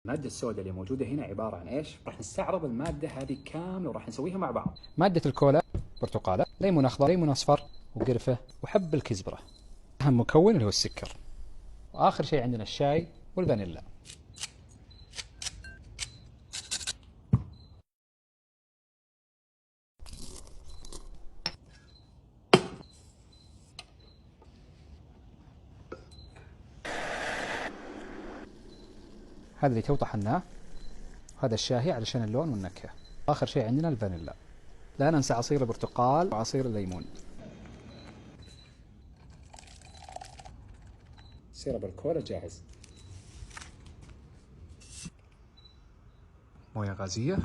المادة السوداء اللي موجودة هنا عبارة عن ايش؟ راح نستعرض المادة هذه كاملة وراح نسويها مع بعض. مادة الكولا برتقالة، ليمون أخضر، ليمون أصفر، وقرفة، وحب الكزبرة. أهم مكون اللي هو السكر. وآخر شيء عندنا الشاي والفانيلا. هذا اللي تو طحناه، وهذا الشاهي علشان اللون والنكهة. آخر شيء عندنا الفانيلا. لا ننسى عصير البرتقال وعصير الليمون. سيرب الكولا جاهز. موية غازية.